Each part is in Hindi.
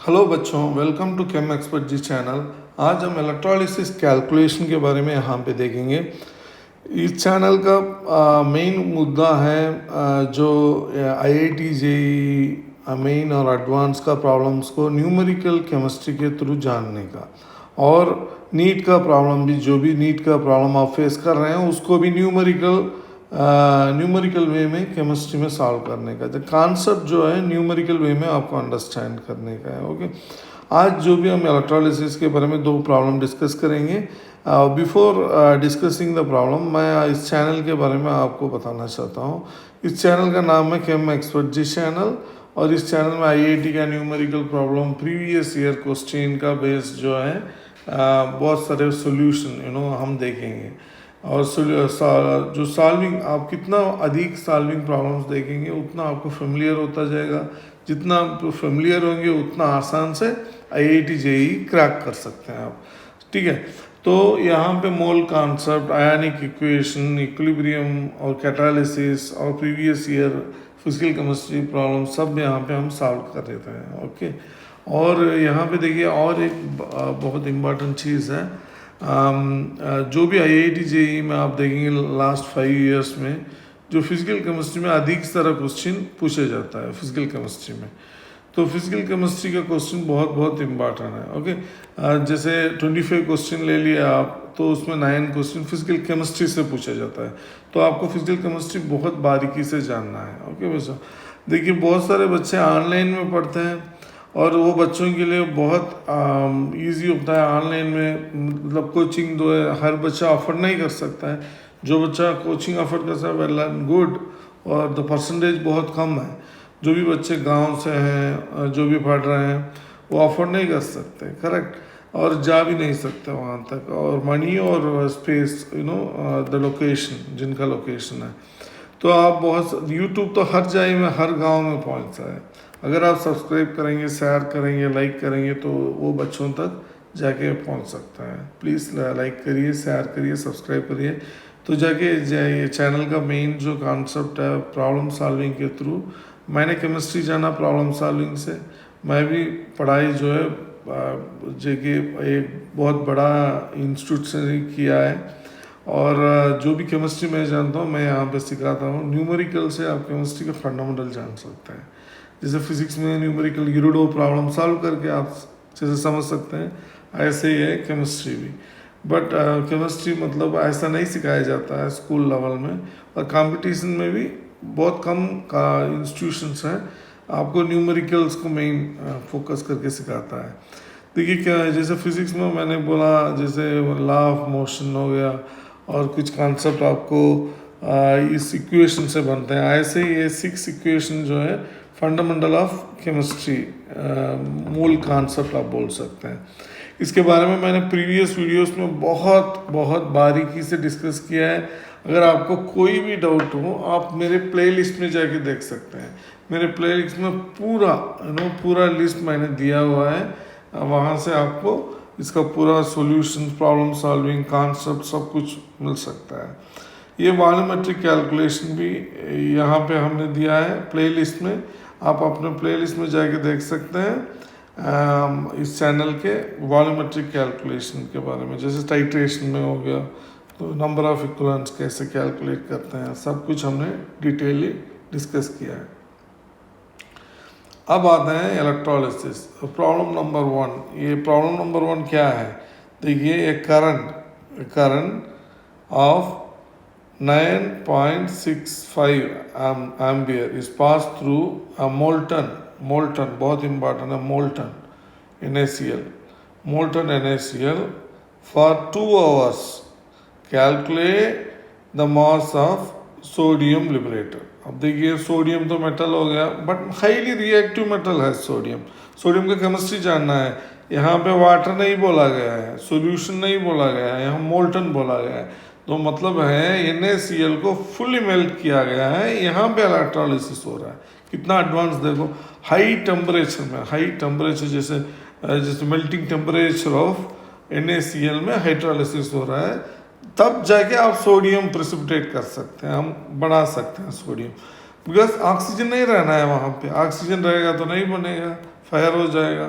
हेलो बच्चों, वेलकम टू केम एक्सपर्ट जी चैनल। आज हम इलेक्ट्रोलिसिस कैलकुलेशन के बारे में यहाँ पे देखेंगे। इस चैनल का मेन मुद्दा है जो आईआईटी जेईई मेन और एडवांस का प्रॉब्लम्स को न्यूमेरिकल केमिस्ट्री के थ्रू जानने का, और नीट का प्रॉब्लम भी, जो भी नीट का प्रॉब्लम आप फेस कर रहे हैं उसको भी न्यूमेरिकल वे में केमिस्ट्री में सॉल्व करने का, जो कॉन्सेप्ट जो है न्यूमेरिकल वे में आपको अंडरस्टैंड करने का है। ओके, आज जो भी हम इलेक्ट्रोलिसिस के बारे में दो प्रॉब्लम डिस्कस करेंगे। बिफोर डिस्कसिंग द प्रॉब्लम, मैं इस चैनल के बारे में आपको बताना चाहता हूँ। इस चैनल का नाम है केम एक्सपर्ट जी चैनल, और इस चैनल में आईआईटी का numerical problem, previous year question का बेस जो है बहुत सारे सॉल्यूशन हम देखेंगे। और जो सॉल्विंग, आप कितना अधिक सॉल्विंग प्रॉब्लम्स देखेंगे उतना आपको फेमिलियर होता जाएगा। जितना आप फेमिलियर होंगे उतना आसान से आईआईटी जेईई क्रैक कर सकते हैं आप। ठीक है, तो यहाँ पे मोल कॉन्सेप्ट, आयनिक इक्वेशन, इक्विलिब्रियम और कैटालिसिस और previous year physical chemistry problem सब यहाँ पे हम सॉल्व कर देते हैं। ओके, और यहाँ पे देखिए और एक बहुत इम्पॉर्टेंट चीज़ है। जो भी आईआईटी जेईई में आप देखेंगे लास्ट 5 इयर्स में जो फिजिकल केमिस्ट्री में अधिक सारा क्वेश्चन पूछा जाता है फिजिकल केमिस्ट्री में। तो फिजिकल केमिस्ट्री का क्वेश्चन बहुत बहुत इम्पॉर्टेंट है। ओके, जैसे 25 क्वेश्चन ले लिए आप, तो उसमें 9 क्वेश्चन फिजिकल केमिस्ट्री से पूछा जाता है। तो आपको फिजिकल केमिस्ट्री बहुत बारीकी से जानना है। ओके बच्चों, देखिए बहुत सारे बच्चे ऑनलाइन में पढ़ते हैं और वो बच्चों के लिए बहुत इजी होता है। ऑनलाइन में मतलब कोचिंग दो है, हर बच्चा अफोर्ड नहीं कर सकता है। जो बच्चा कोचिंग अफोर्ड कर सकता है वेल एंड गुड, और द परसेंटेज बहुत कम है। जो भी बच्चे गांव से हैं, जो भी पढ़ रहे हैं, वो अफोर्ड नहीं कर सकते, करेक्ट, और जा भी नहीं सकते वहाँ तक। और मनी और स्पेस, द लोकेशन, जिनका लोकेशन है, तो आप बहुत यूट्यूब तो हर जगह में, हर गांव में पहुँचता है। अगर आप सब्सक्राइब करेंगे, शेयर करेंगे, लाइक करेंगे, तो वो बच्चों तक जाके पहुंच सकता है। प्लीज़ लाइक करिए, शेयर करिए, सब्सक्राइब करिए, तो जाके ये चैनल का मेन जो कॉन्सेप्ट है प्रॉब्लम सॉल्विंग के थ्रू। मैंने केमिस्ट्री जाना प्रॉब्लम सॉल्विंग से, मैं भी पढ़ाई जो है जगह एक बहुत बड़ा इंस्टीट्यूट से किया है, और जो भी केमिस्ट्री मैं जानता हूँ मैं यहाँ पे सिखाता हूँ। न्यूमेरिकल से आप केमिस्ट्री का फंडामेंटल जान सकते हैं। जैसे फिजिक्स में न्यूमेरिकल यूरोडो प्रॉब्लम सॉल्व करके आप जैसे समझ सकते हैं, ऐसे ही है केमिस्ट्री भी। बट केमिस्ट्री मतलब ऐसा नहीं सिखाया जाता है स्कूल लेवल में, और कंपटीशन में भी बहुत कम का इंस्टीट्यूशंस हैं आपको न्यूमेरिकल्स को मेन फोकस करके सिखाता है। देखिए क्या है, जैसे फिजिक्स में मैंने बोला, जैसे लॉ ऑफ मोशन हो गया, और कुछ कॉन्सेप्ट आपको इस इक्वेशन से बनते हैं। ऐसे ही ये 6 इक्वेशन जो है फंडामेंटल ऑफ केमिस्ट्री, मूल कॉन्सेप्ट आप बोल सकते हैं। इसके बारे में मैंने प्रीवियस वीडियोस में बहुत बहुत बारीकी से डिस्कस किया है। अगर आपको कोई भी डाउट हो, आप मेरे प्लेलिस्ट में जाके देख सकते हैं। मेरे प्लेलिस्ट में पूरा लिस्ट मैंने दिया हुआ है, वहाँ से आपको इसका पूरा सॉल्यूशन, प्रॉब्लम सॉल्विंग, कॉन्सेप्ट सब कुछ मिल सकता है। ये वॉल्यूमेट्रिक कैलकुलेशन भी यहाँ पे हमने दिया है प्लेलिस्ट में, आप अपने प्लेलिस्ट में जाके देख सकते हैं। इस चैनल के वॉल्यूमेट्रिक कैलकुलेशन के बारे में, जैसे टाइट्रेशन में हो गया, तो नंबर ऑफ इक्विवेलेंट्स कैसे कैलकुलेट करते हैं, सब कुछ हमने डिटेली डिस्कस किया है। अब आते हैं इलेक्ट्रोलिसिस, प्रॉब्लम नंबर 1। ये प्रॉब्लम नंबर 1 क्या है? देखिए, एक current of 9.65 ampere is pass through a molten, बहुत इंपॉर्टेंट है, molten NaCl for 2 hours। Calculate the mass of sodium liberator. अब देखिए, सोडियम तो मेटल हो गया, बट हाईली रिएक्टिव मेटल है सोडियम। सोडियम का केमिस्ट्री जानना है। यहाँ पे वाटर नहीं बोला गया है, सॉल्यूशन नहीं बोला गया है, यहाँ मोल्टन बोला गया है। तो मतलब है NaCl को फुली मेल्ट किया गया है, यहाँ पे इलेक्ट्रोलिसिस हो रहा है। कितना एडवांस देखो, हाई टेम्परेचर में, हाई टेम्परेचर जैसे मेल्टिंग टेम्परेचर ऑफ NaCl में हाइड्रोलिसिस हो रहा है। तब जाके आप सोडियम प्रेसिपिटेट कर सकते हैं, हम बना सकते हैं सोडियम, बिकॉज ऑक्सीजन नहीं रहना है वहाँ पे। ऑक्सीजन रहेगा तो नहीं बनेगा, फायर हो जाएगा।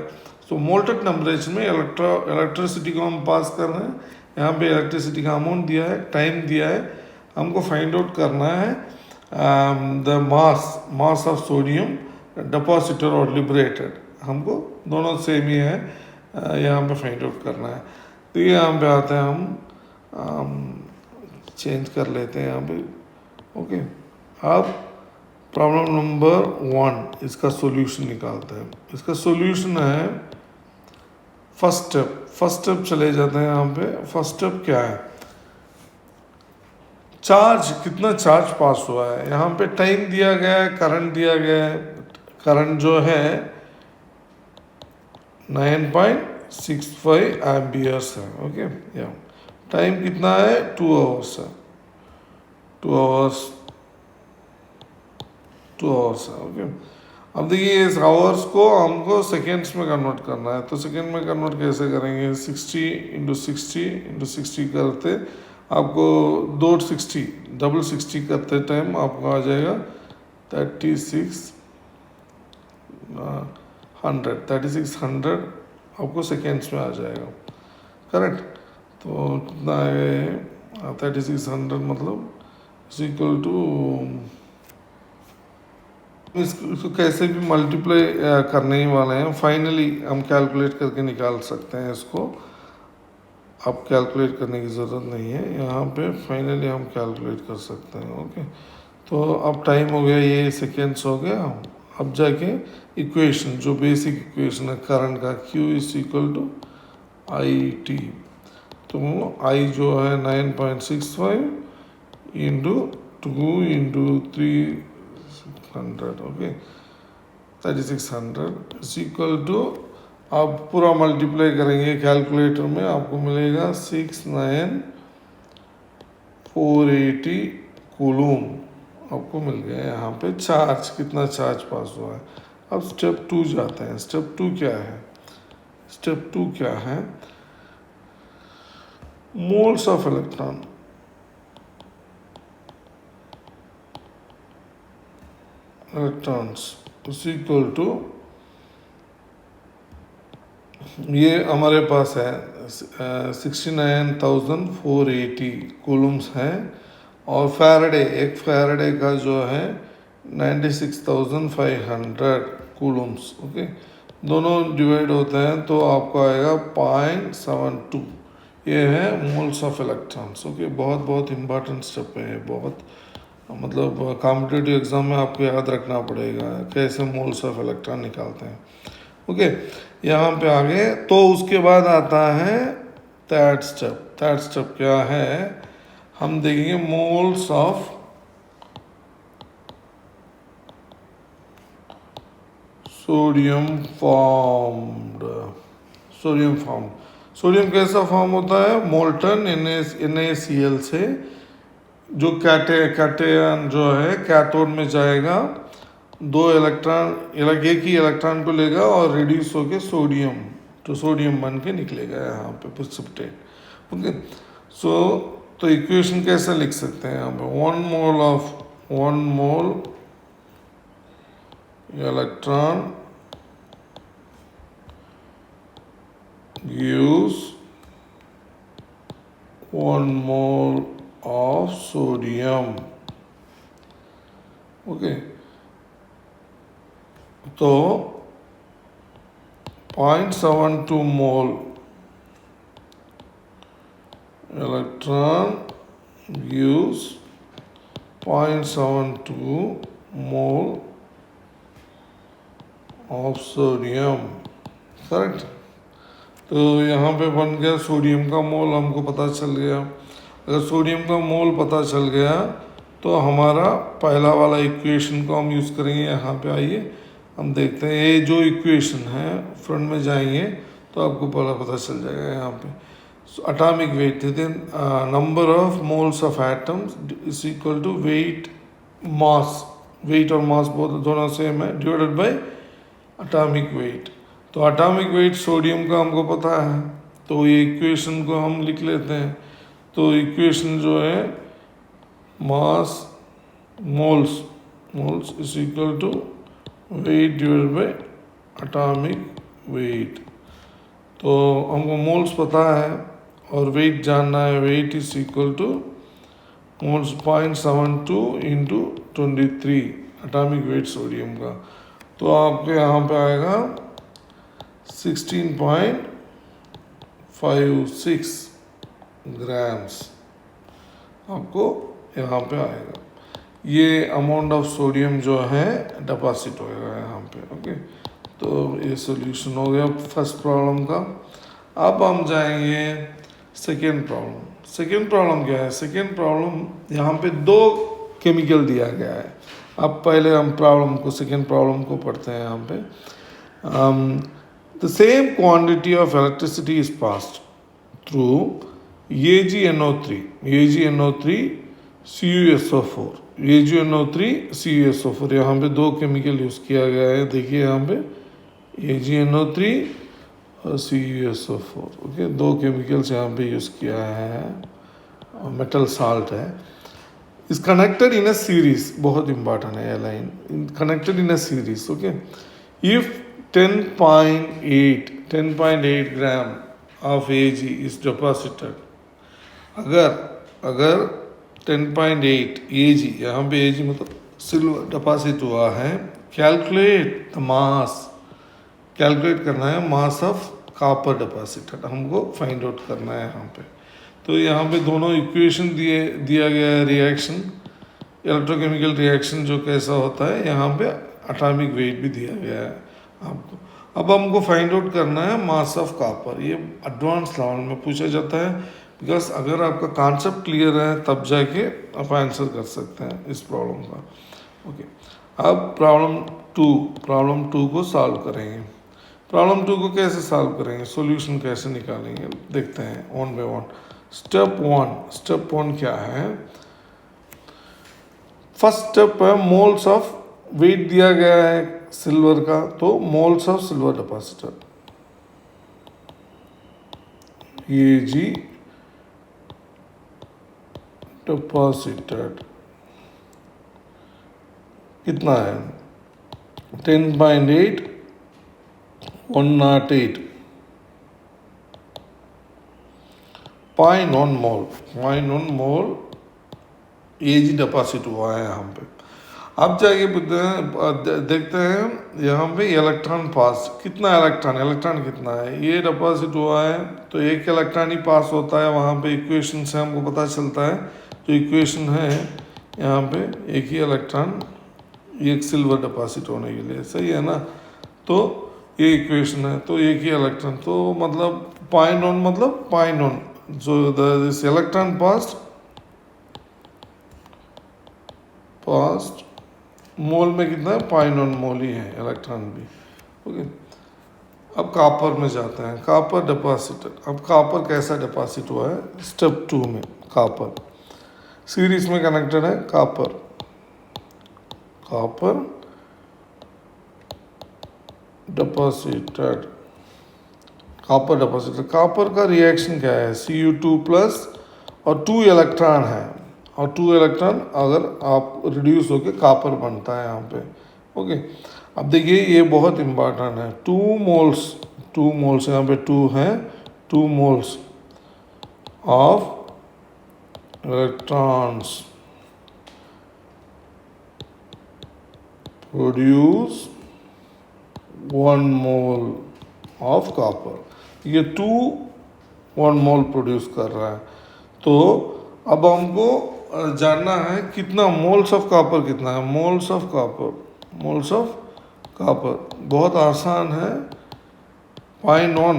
तो मोल्टेन टेम्परेचर में इलेक्ट्रिसिटी को हम पास कर रहे हैं। यहाँ पे इलेक्ट्रिसिटी का अमाउंट दिया है, टाइम दिया है, हमको फाइंड आउट करना है the mass of sodium deposited और लिबरेटेड, हमको दोनों सेम ही है, यहाँ पे फाइंड आउट करना है। तो ये यहाँ पे आते हैं, हम चेंज कर लेते हैं यहाँ पे। ओके, अब प्रॉब्लम नंबर 1 इसका सॉल्यूशन निकालते हैं। इसका सॉल्यूशन है फर्स्ट स्टेप चले जाते हैं यहाँ पे। फर्स्ट स्टेप क्या है, चार्ज, कितना चार्ज पास हुआ है। यहाँ पे टाइम दिया गया है, करंट दिया गया है। करंट जो है 9.65 एम्पियर्स है। ओके, या टाइम कितना है, 2 आवर्स है, 2 आवर्स है। ओके, अब देखिए इस आवर्स को हमको सेकेंड्स में कन्वर्ट करना है। तो सेकेंड में कन्वर्ट कैसे करेंगे, 60 करते आपको 260 डबल 60 करते टाइम आपको आ जाएगा 3600 आपको सेकेंड्स में आ जाएगा, करेक्ट। तो कितना है 3600 मतलब इक्वल टू, इसको कैसे भी मल्टीप्लाई करने ही वाले हैं। फाइनली हम कैलकुलेट करके निकाल सकते हैं इसको, अब कैलकुलेट करने की ज़रूरत नहीं है। यहाँ पे फाइनली हम कैलकुलेट कर सकते हैं। ओके, तो अब टाइम हो गया, ये सेकेंड्स हो गया। अब जाके इक्वेशन, जो बेसिक इक्वेशन है करंट का, Q is equal to IT। तो I जो है 9.65 into 2 into 300, okay 3600 is equal to, आप पूरा मल्टीप्लाई करेंगे कैलकुलेटर में, आपको मिलेगा 69480 कूलूम आपको मिल गया। यहाँ पे चार्ज, कितना चार्ज पास हुआ है। अब स्टेप 2 जाते हैं। स्टेप 2 क्या है, स्टेप 2 क्या है, moles of electron, electrons is equal to, ये हमारे पास है 69,480 कूलम्स हैं, और फैराडे, एक फैराडे का जो है 96,500 कूलम्स। ओके, दोनों डिवाइड होते हैं तो आपको आएगा 0.72, ये है मोल्स ऑफ इलेक्ट्रॉन्स। ओके, बहुत बहुत इम्पॉर्टेंट स्टेप है ये, बहुत मतलब कॉम्पिटिटिव एग्जाम में आपको याद रखना पड़ेगा कैसे मोल्स ऑफ इलेक्ट्रॉन निकालते हैं। ओके, यहाँ पे आगे तो उसके बाद आता है थर्ड स्टेप। थर्ड स्टेप क्या है, हम देखेंगे moles of sodium formed. Sodium कैसा फॉर्म होता है, मोल्टन NaCl से, जो कैटयन जो है कैथोड में जाएगा, 2 इलेक्ट्रॉन, एक ही इलेक्ट्रॉन को लेगा और रिड्यूस होके सोडियम, तो सोडियम बन के निकलेगा यहाँ पे प्रेसिपिटेट। ओके, सो तो इक्वेशन कैसे लिख सकते हैं यहाँ पे, 1 मोल electron gives 1 mole of sodium। Okay, तो 0.72 मोल electron gives 0.72 mole of sodium, correct. तो यहाँ पे बन गया सोडियम का मोल, हमको पता चल गया। अगर सोडियम का मोल पता चल गया तो हमारा पहला वाला इक्वेशन को हम यूज़ करेंगे। यहाँ पे आइए हम देखते हैं, ये जो इक्वेशन है फ्रंट में जाएंगे तो आपको पता चल जाएगा। यहाँ पे atomic weight, number of moles of atoms is equal to weight mass, weight और मास बहुत दोनों सेम है, डिवाइडेड बाय अटॉमिक वेट। तो अटॉमिक वेट सोडियम का हमको पता है, तो ये इक्वेशन को हम लिख लेते हैं। तो इक्वेशन जो है mass moles is equal to weight divided by atomic weight. तो हमको मोल्स पता है और वेट जानना है। Weight is equal to moles 0.72 into 23 atomic weight sodium का। तो आपके यहाँ पे आएगा 16.56 ग्राम्स आपको यहाँ पे आएगा। ये अमाउंट ऑफ सोडियम जो है डिपॉजिट होएगा यहाँ पे। ओके, तो ये सॉल्यूशन हो गया फर्स्ट प्रॉब्लम का। अब हम जाएंगे सेकेंड प्रॉब्लम। सेकेंड प्रॉब्लम क्या है? सेकेंड प्रॉब्लम यहाँ पे दो केमिकल दिया गया है। अब पहले हम प्रॉब्लम को, सेकेंड प्रॉब्लम को पढ़ते हैं। यहाँ पे the same quantity of electricity is passed through AgNO3 CuSO4 AgNO3 CuSO4। यहाँ पे दो केमिकल यूज़ किया गया है। देखिए यहाँ पे AgNO3 और CuSO4। ओके, दो केमिकल्स यहाँ पे यूज़ किया है। मेटल साल्ट है। Is connected in a series, बहुत इंपॉर्टेंट है ये line, connected in a series. Okay, if 10.8 gram of Ag is deposited, अगर 10.8 Ag, यहाँ पे Ag मतलब सिल्वर डिपॉजिट हुआ है, कैलकुलेट द मास, कैलकुलेट करना है मास ऑफ कॉपर डिपॉजिटेड, हमको फाइंड आउट करना है यहाँ पे। तो यहाँ पे दोनों इक्वेशन दिया गया है। रिएक्शन, इलेक्ट्रोकेमिकल रिएक्शन जो कैसा होता है, यहाँ पे एटॉमिक वेट भी दिया गया है आपको। अब हमको फाइंड आउट करना है मास ऑफ कॉपर। ये एडवांस लेवल में पूछा जाता है, बिकॉज अगर आपका कॉन्सेप्ट क्लियर है तब जाके आप आंसर कर सकते हैं इस प्रॉब्लम का। ओके, अब प्रॉब्लम टू को सॉल्व करेंगे। प्रॉब्लम टू को कैसे सॉल्व करेंगे, सॉल्यूशन कैसे निकालेंगे, देखते हैं one by one. Step one क्या है? फर्स्ट स्टेप है मोल्स ऑफ, वेट दिया गया है सिल्वर का, तो moles of silver deposited Ag deposited कितना है? 10.8 108 0.1 मोल Ag डिपॉजिट हुआ है यहाँ पे। अब जाके देखते हैं यहाँ पे इलेक्ट्रॉन पास, कितना इलेक्ट्रॉन कितना है। ये डिपॉजिट हुआ है तो एक इलेक्ट्रॉन ही पास होता है। वहाँ पे इक्वेशन से हमको पता चलता है, जो इक्वेशन है यहाँ पे, एक ही इलेक्ट्रॉन, एक सिल्वर डिपॉजिट होने के लिए, सही है ना। तो ये इक्वेशन है, तो एक ही इलेक्ट्रॉन, तो मतलब 0.1 मतलब 0.1, जो दिस इलेक्ट्रॉन पास्ट मोल में कितना है? 0.1 मोल ही है इलेक्ट्रॉन भी। ओके, अब कॉपर में जाते हैं। कॉपर डिपॉजिटेड, अब कॉपर कैसा डिपॉजिट हुआ है? स्टेप 2 में कॉपर सीरीज में कनेक्टेड है। कॉपर डिपॉजिटेड, कॉपर का रिएक्शन क्या है? Cu2+ और 2 इलेक्ट्रॉन है, और 2 इलेक्ट्रॉन अगर आप रिड्यूस होके कॉपर बनता है यहाँ पे। ओके, अब देखिए ये बहुत इंपॉर्टेंट है। 2 मोल्स यहाँ पे 2 है, 2 moles of electrons produce 1 mole of copper. ये 1 मोल प्रोड्यूस कर रहा है। तो अब हमको जानना है कितना मोल्स ऑफ कॉपर, कितना है मोल्स ऑफ कॉपर। बहुत आसान है, 0.1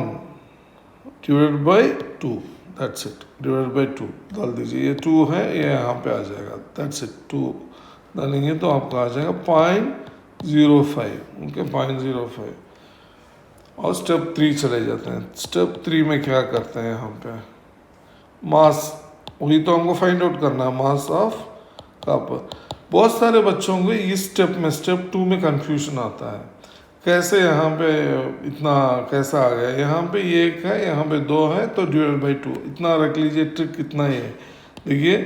divide by 2, that's it, divide by 2 डाल दीजिए। ये 2 है, ये यहाँ पे आ जाएगा, दैट्स इट। 2 डालेंगे तो आपका आ जाएगा 0.05। ओके, 0.05। और स्टेप 3 चले जाते हैं। स्टेप 3 में क्या करते हैं? यहाँ पे मास, वही तो हमको फाइंड आउट करना है, मास ऑफ कॉपर। बहुत सारे बच्चों को इस स्टेप 2 में कंफ्यूजन आता है, कैसे यहाँ पे इतना कैसा आ गया, यहाँ पे 1 है, यहाँ पे 2 है, तो डिवाइड बाई 2 इतना रख लीजिए। ट्रिक कितना है, देखिए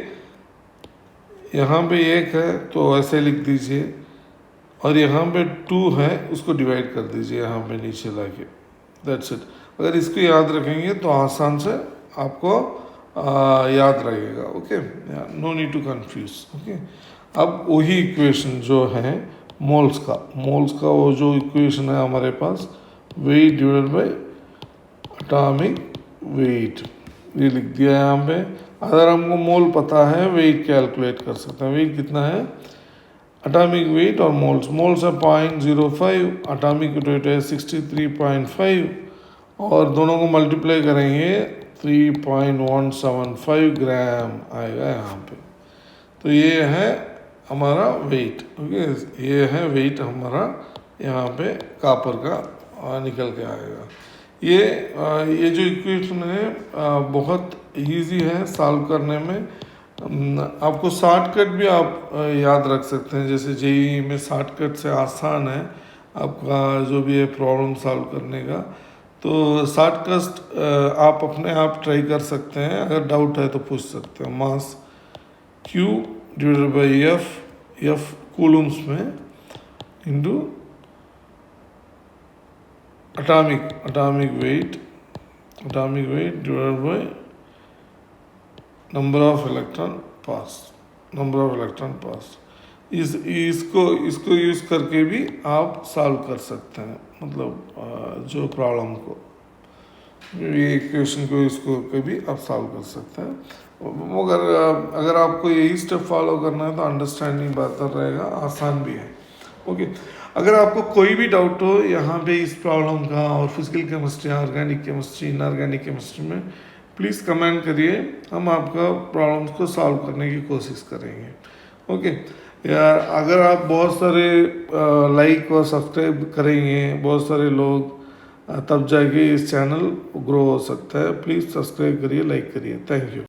यहाँ पे 1 है तो ऐसे लिख दीजिए, और यहाँ पे 2 है, उसको डिवाइड कर दीजिए यहाँ पे नीचे लाके, दैट्स इट। अगर इसको याद रखेंगे तो आसान से आपको याद रहेगा। Okay, no need to confuse. Okay, अब वही इक्वेशन जो है मोल्स का वो जो इक्वेशन है हमारे पास, weight divided by atomic weight, ये लिख दिया है यहाँ पे। अगर हमको मोल पता है, वेट कैलकुलेट कर सकते हैं। वेट कितना है, एटॉमिक वेट और मोल्स है 0.05, एटॉमिक वेट है 63.5, और दोनों को मल्टीप्लाई करेंगे 3.175 ग्राम आएगा यहाँ पे। तो ये है हमारा वेट। ओके, ये है वेट हमारा यहाँ पे कॉपर का निकल के आएगा। ये जो इक्वेशन है बहुत इजी है सॉल्व करने में। आपको शॉर्टकट भी आप याद रख सकते हैं, जैसे जेईई में शॉर्टकट से आसान है आपका जो भी है प्रॉब्लम सॉल्व करने का। तो शॉर्टकट आप अपने आप ट्राई कर सकते हैं, अगर डाउट है तो पूछ सकते हैं। Mass Q divided by F coulombs में into atomic weight divided by number of electron pass। इसको यूज करके भी आप सॉल्व कर सकते हैं, मतलब जो प्रॉब्लम को, ये इक्वेशन को इसको भी आप सॉल्व कर सकते हैं। मगर अगर आपको यही स्टेप फॉलो करना है तो अंडरस्टैंडिंग बेहतर रहेगा, आसान भी है। ओके, अगर आपको कोई भी डाउट हो यहाँ पे इस प्रॉब्लम का और physical chemistry, organic chemistry, inorganic chemistry में, प्लीज़ कमेंट करिए, हम आपका प्रॉब्लम्स को सॉल्व करने की कोशिश करेंगे। ओके यार, अगर आप बहुत सारे लाइक और सब्सक्राइब करेंगे बहुत सारे लोग, तब जाके इस चैनल ग्रो हो सकता है। प्लीज़ सब्सक्राइब करिए, लाइक करिए। Thank you.